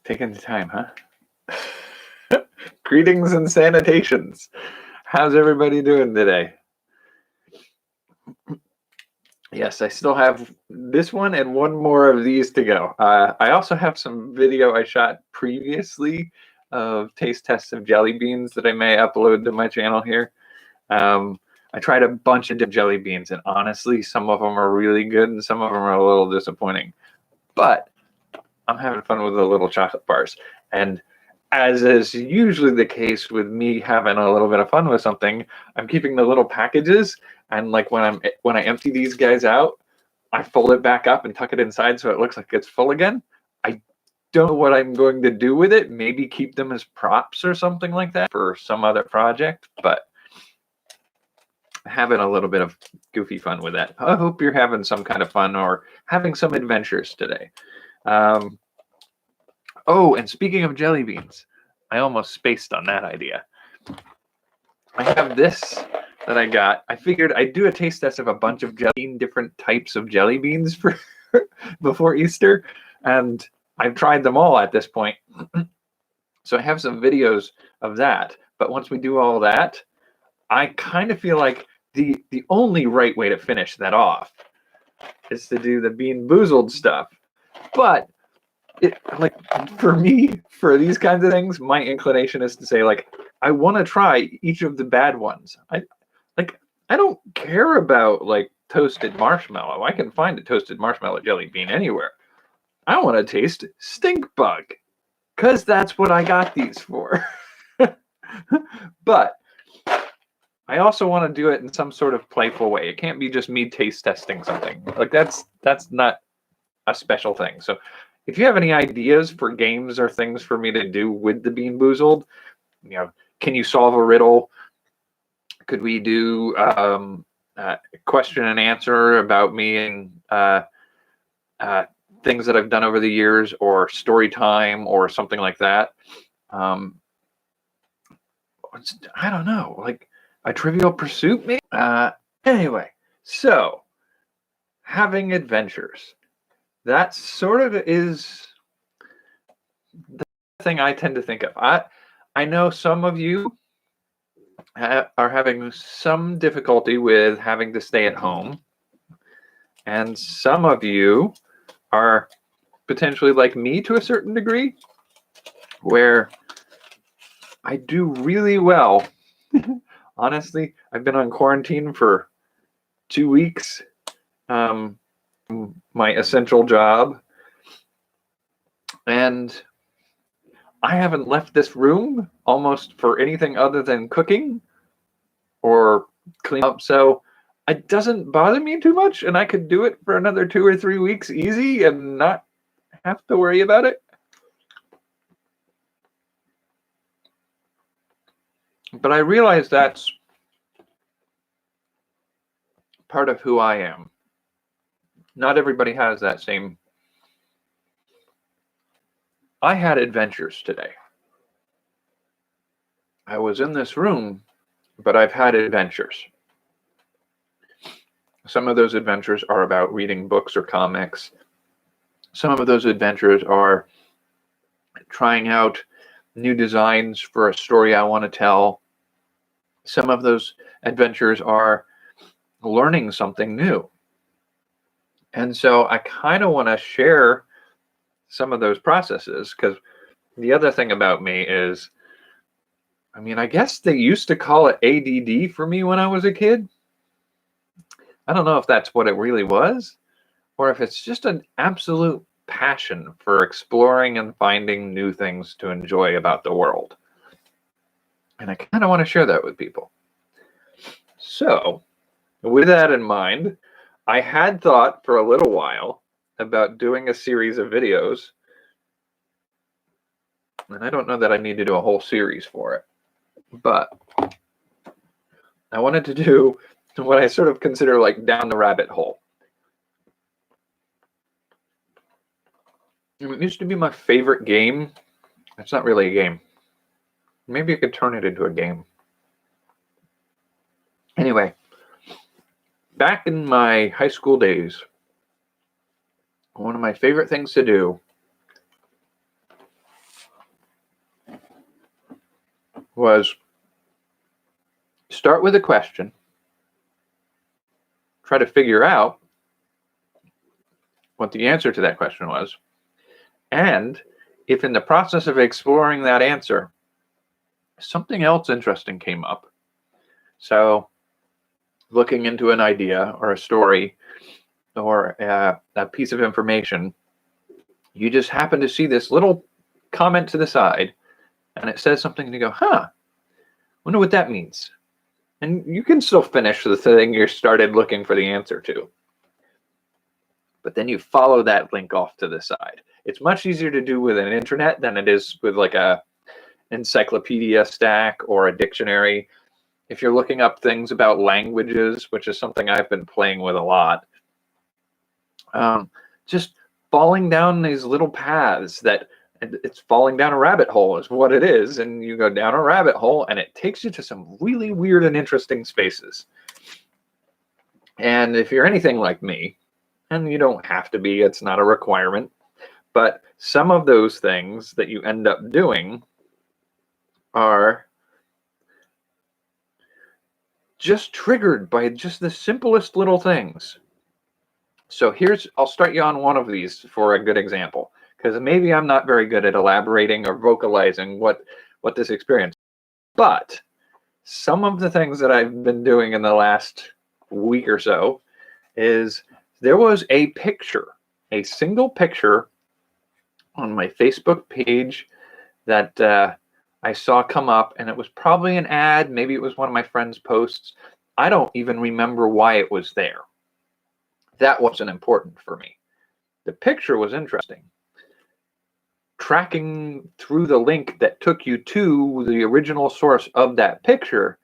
Taking the time, huh? Greetings and sanitations. How's everybody doing today? Yes, I still have this one and one more of these to go. I also have some video I shot previously of taste tests of jelly beans that I may upload to my channel here. I tried a bunch of different jelly beans, and honestly, some of them are really good and some of them are a little disappointing. But I'm having fun with the little chocolate bars. And as is usually the case with me having a little bit of fun with something, I'm keeping the little packages, and like when I empty these guys out, I fold it back up and tuck it inside so it looks like it's full again. I don't know what I'm going to do with it. Maybe keep them as props or something like that for some other project, but having a little bit of goofy fun with that. I hope you're having some kind of fun or having some adventures today. Oh, and speaking of jelly beans, I almost spaced on that idea. I have this that I got. I figured I'd do a taste test of a bunch of different types of jelly beans for before Easter, and I've tried them all at this point. So I have some videos of that. But once we do all that, I kind of feel like the only right way to finish that off is to do the Bean Boozled stuff. But like for me, for these kinds of things, my inclination is to say, like, I want to try each of the bad ones. I don't care about like toasted marshmallow. I can find a toasted marshmallow jelly bean anywhere. I want to taste stink bug because that's what I got these for. But I also want to do it in some sort of playful way. It can't be just me taste testing something. Like that's not a special thing. So if you have any ideas for games or things for me to do with the Bean Boozled, can you solve a riddle? Could we do question and answer about me and things that I've done over the years, or story time or something like that? I don't know, like a Trivial Pursuit maybe? Anyway, so having adventures. That sort of is the thing I tend to think of. I know some of you are having some difficulty with having to stay at home, and some of you are potentially like me to a certain degree, where I do really well. Honestly, I've been on quarantine for 2 weeks. My essential job, and I haven't left this room almost for anything other than cooking or clean up. So it doesn't bother me too much, and I could do it for another 2 or 3 weeks easy and not have to worry about it. But I realize that's part of who I am. Not everybody has that same. I had adventures today. I was in this room, but I've had adventures. Some of those adventures are about reading books or comics. Some of those adventures are trying out new designs for a story I want to tell. Some of those adventures are learning something new. And so I kind of want to share some of those processes, because the other thing about me is, I guess they used to call it ADD for me when I was a kid. I don't know if that's what it really was, or if it's just an absolute passion for exploring and finding new things to enjoy about the world. And I kind of want to share that with people. So, with that in mind, I had thought for a little while about doing a series of videos. And I don't know that I need to do a whole series for it. But I wanted to do what I sort of consider like down the rabbit hole. It used to be my favorite game. It's not really a game. Maybe I could turn it into a game. Anyway, back in my high school days, one of my favorite things to do was start with a question, try to figure out what the answer to that question was, and if in the process of exploring that answer, something else interesting came up. So looking into an idea or a story or a piece of information, you just happen to see this little comment to the side and it says something and you go, wonder what that means. And you can still finish the thing you started looking for the answer to. But then you follow that link off to the side. It's much easier to do with an internet than it is with like a encyclopedia stack or a dictionary. If you're looking up things about languages, which is something I've been playing with a lot, just falling down these little paths that it's falling down a rabbit hole is what it is. And you go down a rabbit hole and it takes you to some really weird and interesting spaces. And if you're anything like me, and you don't have to be, it's not a requirement, but some of those things that you end up doing are just triggered by just the simplest little things. So I'll start you on one of these for a good example, because maybe I'm not very good at elaborating or vocalizing what this experience. But some of the things that I've been doing in the last week or so is there was a picture, a single picture on my Facebook page that I saw come up, and it was probably an ad. Maybe it was one of my friend's posts. I don't even remember why it was there. That wasn't important for me. The picture was interesting. Tracking through the link that took you to the original source of that picture,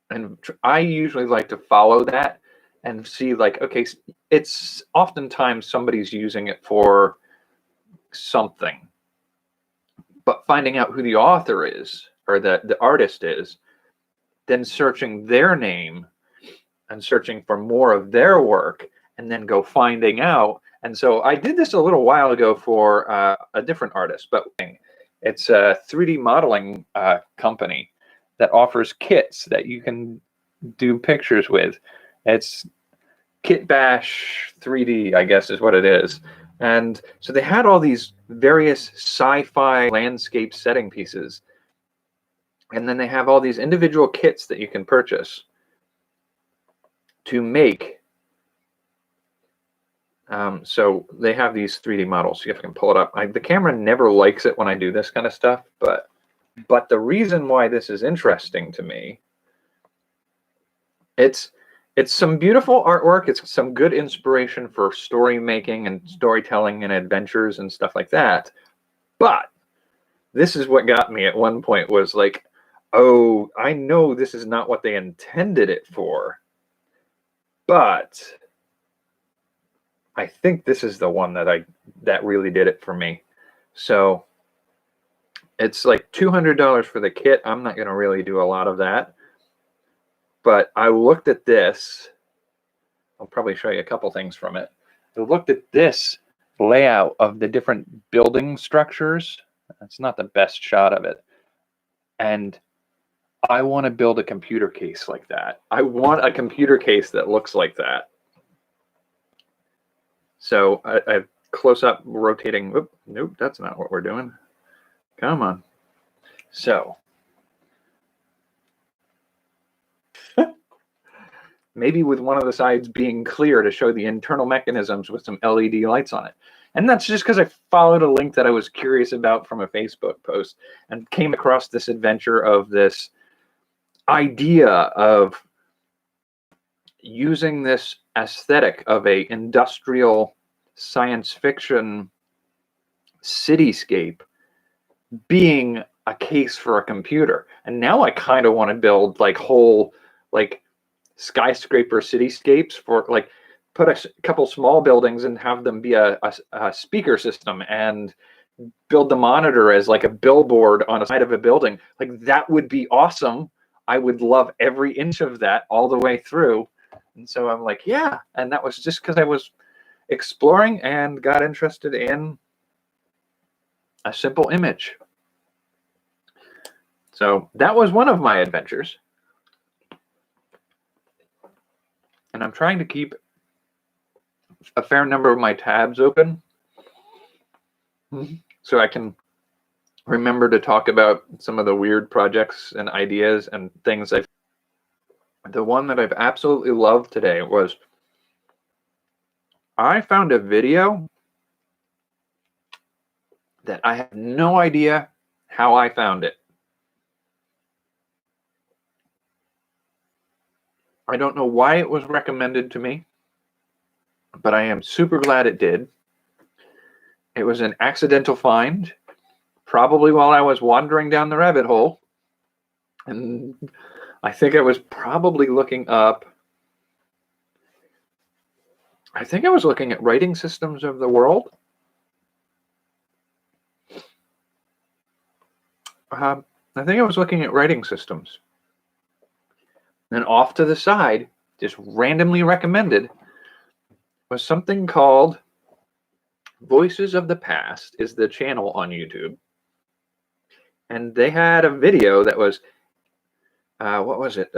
and I usually like to follow that and see, like, okay, it's oftentimes somebody's using it for something, but finding out who the author is or the artist is, then searching their name and searching for more of their work, and then go finding out. And so I did this a little while ago for a different artist, but it's a 3D modeling company that offers kits that you can do pictures with. It's Kitbash 3D, I guess is what it is. And so they had all these various sci-fi landscape setting pieces. And then they have all these individual kits that you can purchase to make. So they have these 3D models. See if I can pull it up. The camera never likes it when I do this kind of stuff, but the reason why this is interesting to me, it's some beautiful artwork. It's some good inspiration for story making and storytelling and adventures and stuff like that. But this is what got me at one point, was like, oh, I know this is not what they intended it for, but I think this is the one that really did it for me. So it's like $200 for the kit. I'm not going to really do a lot of that. But I looked at this. I'll probably show you a couple things from it. I looked at this layout of the different building structures. That's not the best shot of it. And I want to build a computer case like that. I want a computer case that looks like that. So I've close up rotating. Oop, nope, that's not what we're doing. Come on. So maybe with one of the sides being clear to show the internal mechanisms with some LED lights on it. And that's just because I followed a link that I was curious about from a Facebook post and came across this adventure of this idea of using this aesthetic of a industrial science fiction cityscape being a case for a computer. And now I kind of want to build like whole like skyscraper cityscapes for like put a couple small buildings and have them be a speaker system and build the monitor as like a billboard on a side of a building. Like that would be awesome. I would love every inch of that all the way through. And so I'm like, yeah. And that was just because I was exploring and got interested in a simple image. So that was one of my adventures. And I'm trying to keep a fair number of my tabs open so I can remember to talk about some of the weird projects and ideas and things I've. The one that I've absolutely loved today was I found a video that I have no idea how I found it. I don't know why it was recommended to me, but I am super glad it did. It was an accidental find, probably while I was wandering down the rabbit hole. And I think I was probably looking up, I think I was looking at writing systems of the world. I think I was looking at writing systems. And off to the side, just randomly recommended, was something called Voices of the Past, is the channel on YouTube. And they had a video that was, what was it?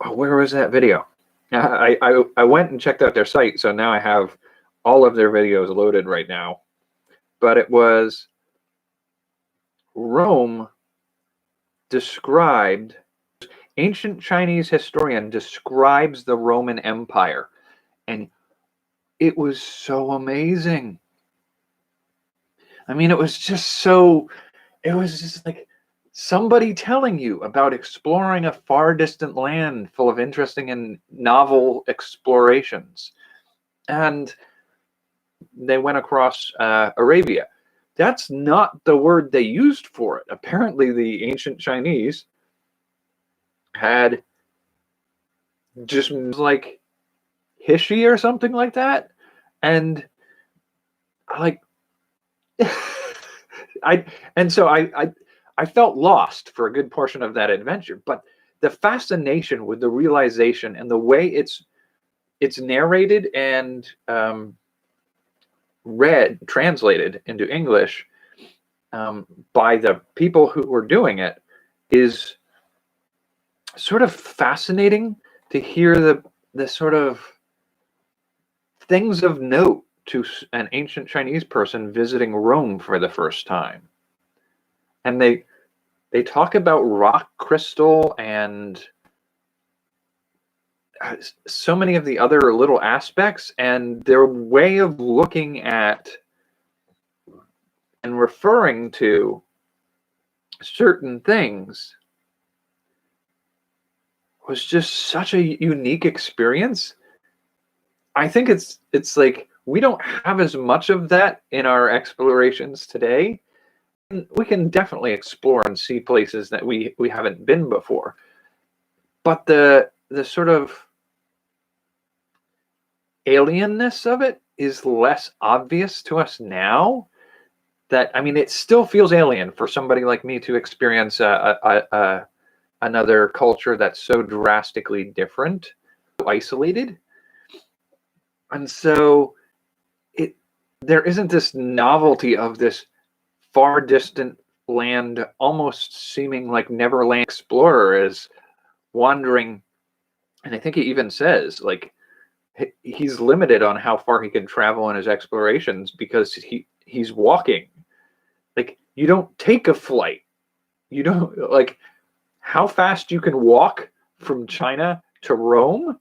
Where was that video? I went and checked out their site, so now I have all of their videos loaded right now. But it was Rome described, ancient Chinese historian describes the Roman Empire. And it was so amazing. I mean, it was just like somebody telling you about exploring a far distant land full of interesting and novel explorations. And they went across Arabia. That's not the word they used for it. Apparently, the ancient Chinese had just like Hishi or something like that. And like, I felt lost for a good portion of that adventure. But the fascination with the realization and the way it's narrated and translated into English by the people who were doing it is sort of fascinating to hear the sort of things of note to an ancient Chinese person visiting Rome for the first time. And they talk about rock crystal and so many of the other little aspects, and their way of looking at and referring to certain things was just such a unique experience. I think it's like we don't have as much of that in our explorations today. We can definitely explore and see places that we haven't been before, but the sort of alienness of it is less obvious to us now. That, I mean, it still feels alien for somebody like me to experience another culture that's so drastically different, isolated. And so there isn't this novelty of this far distant land, almost seeming like Neverland explorer is wandering. And I think he even says, like, he's limited on how far he can travel in his explorations because he's walking. Like, you don't take a flight. You don't, like, how fast you can walk from China to Rome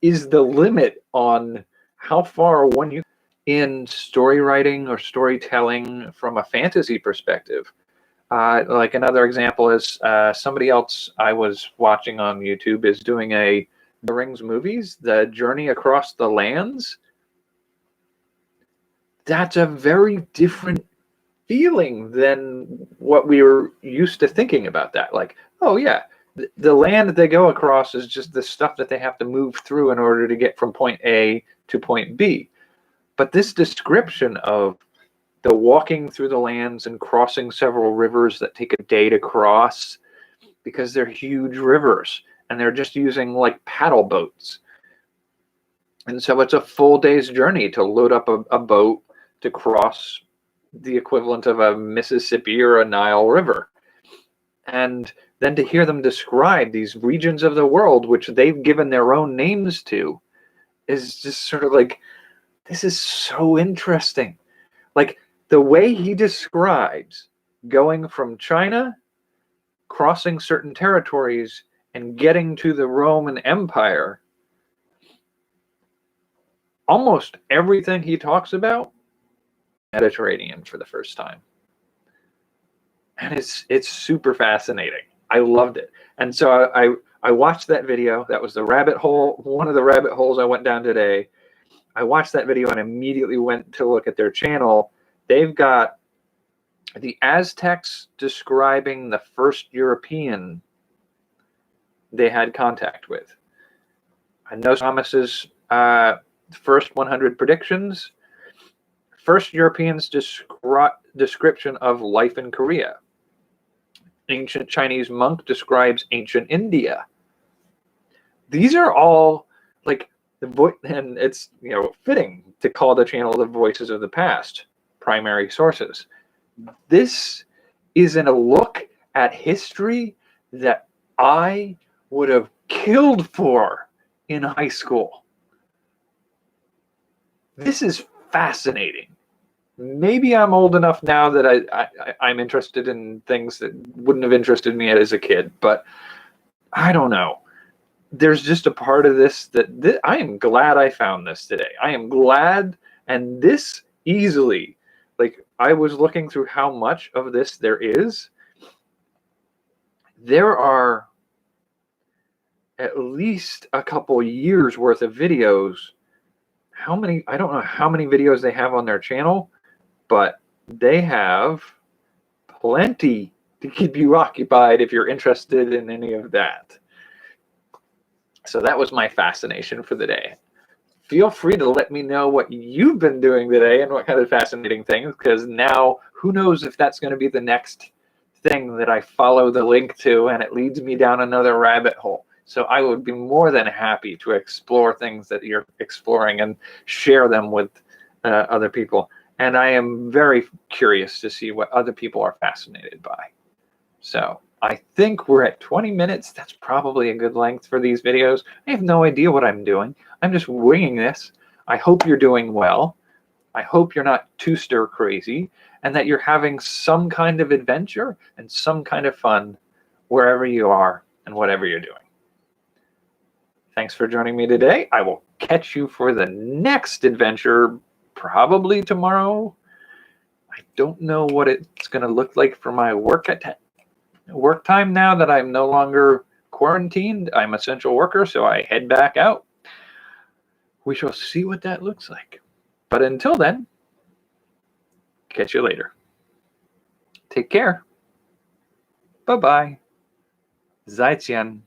is the limit on how far one you in story writing or storytelling from a fantasy perspective. Like another example is somebody else I was watching on YouTube is doing The Rings movies, The Journey Across the Lands. That's a very different feeling than what we were used to thinking about that. Like, oh yeah, the land that they go across is just the stuff that they have to move through in order to get from point A to point B. But this description of the walking through the lands and crossing several rivers that take a day to cross because they're huge rivers and they're just using like paddle boats. And so it's a full day's journey to load up a boat to cross the equivalent of a Mississippi or a Nile River. And then to hear them describe these regions of the world, which they've given their own names to, is just sort of like, this is so interesting. Like the way he describes going from China, crossing certain territories, and getting to the Roman Empire, almost everything he talks about, Mediterranean for the first time. And it's super fascinating. I loved it. And so I watched that video. That was the rabbit hole, one of the rabbit holes I went down today. I watched that video and immediately went to look at their channel. They've got the Aztecs describing the first European they had contact with. I know Thomas's first 100 predictions. First Europeans' description of life in Korea. Ancient Chinese monk describes ancient India. These are all like and it's fitting to call the channel the Voices of the Past, primary sources. This isn't a look at history that I would have killed for in high school. This is fascinating. Maybe I'm old enough now that I'm interested in things that wouldn't have interested me as a kid, but I don't know. There's just a part of this that I am glad I found this today. I am glad, and this easily, like I was looking through how much of this there is. There are at least a couple years worth of videos. How many? I don't know how many videos they have on their channel, but they have plenty to keep you occupied if you're interested in any of that. So that was my fascination for the day. Feel free to let me know what you've been doing today and what kind of fascinating things, because now who knows if that's going to be the next thing that I follow the link to and it leads me down another rabbit hole. So I would be more than happy to explore things that you're exploring and share them with other people. And I am very curious to see what other people are fascinated by. So I think we're at 20 minutes. That's probably a good length for these videos. I have no idea what I'm doing. I'm just winging this. I hope you're doing well. I hope you're not too stir crazy and that you're having some kind of adventure and some kind of fun wherever you are and whatever you're doing. Thanks for joining me today. I will catch you for the next adventure probably tomorrow. I don't know what it's going to look like for my work time now that I'm no longer quarantined. I'm an essential worker, so I head back out. We shall see what that looks like. But until then, catch you later. Take care. Bye-bye. 再见.